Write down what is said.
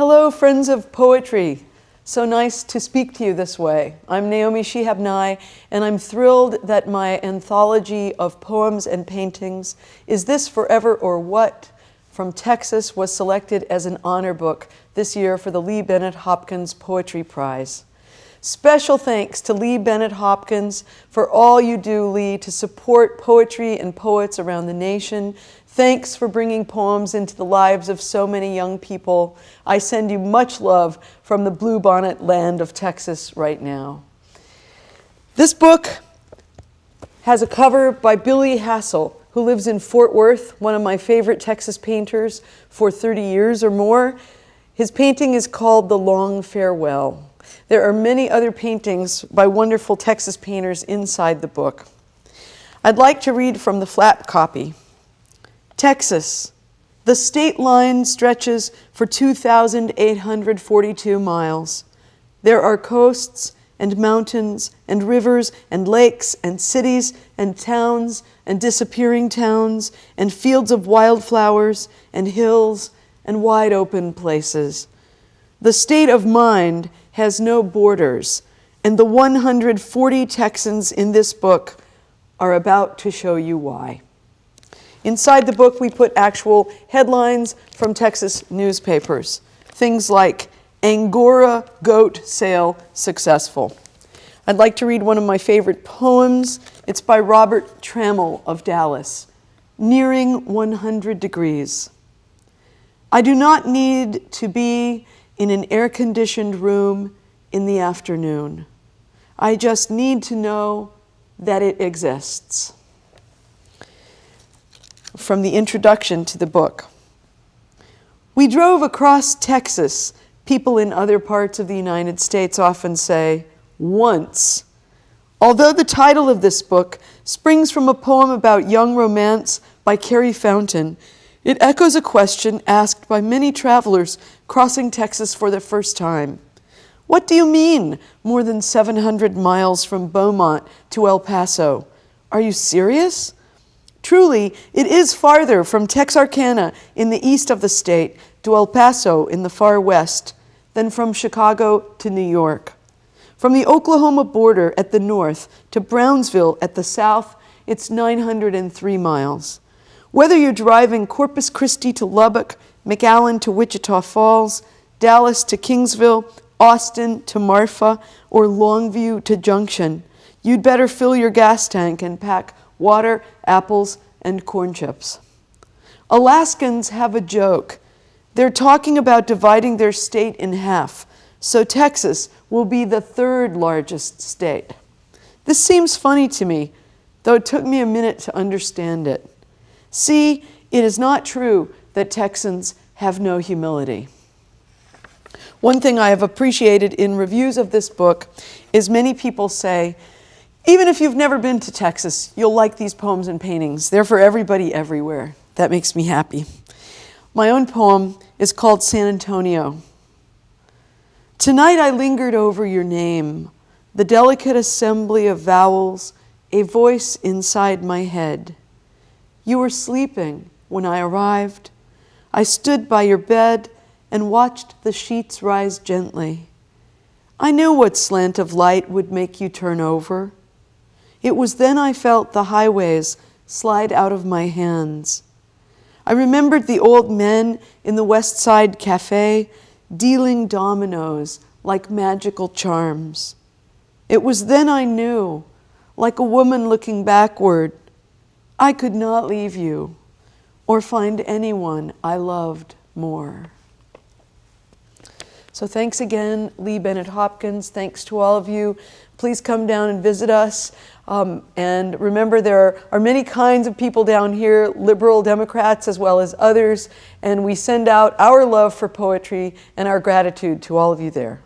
Hello, friends of poetry. So nice to speak to you this way. I'm Naomi Shihab, and I'm thrilled that my anthology of poems and paintings, Is This Forever or What? From Texas, was selected as an honor book this year for the Lee Bennett Hopkins Poetry Prize. Special thanks to Lee Bennett Hopkins for all you do, Lee, to support poetry and poets around the nation. Thanks for bringing poems into the lives of so many young people. I send you much love from the bluebonnet land of Texas right now. This book has a cover by Billy Hassel, who lives in Fort Worth, one of my favorite Texas painters for 30 years or more. His painting is called The Long Farewell. There are many other paintings by wonderful Texas painters inside the book. I'd like to read from the flap copy. Texas, the state line stretches for 2,842 miles. There are coasts and mountains and rivers and lakes and cities and towns and disappearing towns and fields of wildflowers and hills and wide open places. The state of mind has no borders, and the 140 Texans in this book are about to show you why. Inside the book, we put actual headlines from Texas newspapers. Things like, Angora goat sale successful. I'd like to read one of my favorite poems. It's by Robert Trammell of Dallas, Nearing 100 Degrees. I do not need to be in an air-conditioned room in the afternoon. I just need to know that it exists. From the introduction to the book. We drove across Texas. People in other parts of the United States often say, once. Although the title of this book springs from a poem about young romance by Carrie Fountain, it echoes a question asked by many travelers crossing Texas for the first time. What do you mean, more than 700 miles from Beaumont to El Paso? Are you serious? Truly, it is farther from Texarkana in the east of the state to El Paso in the far west than from Chicago to New York. From the Oklahoma border at the north to Brownsville at the south, it's 903 miles. Whether you're driving Corpus Christi to Lubbock, McAllen to Wichita Falls, Dallas to Kingsville, Austin to Marfa, or Longview to Junction, you'd better fill your gas tank and pack water, apples, and corn chips. Alaskans have a joke. They're talking about dividing their state in half, so Texas will be the third largest state. This seems funny to me, though it took me a minute to understand it. See, it is not true that Texans have no humility. One thing I have appreciated in reviews of this book is many people say, even if you've never been to Texas, you'll like these poems and paintings. They're for everybody everywhere. That makes me happy. My own poem is called San Antonio. Tonight I lingered over your name, the delicate assembly of vowels, a voice inside my head. You were sleeping when I arrived. I stood by your bed and watched the sheets rise gently. I knew what slant of light would make you turn over. It was then I felt the highways slide out of my hands. I remembered the old men in the West Side Cafe dealing dominoes like magical charms. It was then I knew, like a woman looking backward, I could not leave you or find anyone I loved more. So thanks again, Lee Bennett Hopkins. Thanks to all of you. Please come down and visit us. And remember, there are many kinds of people down here, liberal Democrats as well as others, and we send out our love for poetry and our gratitude to all of you there.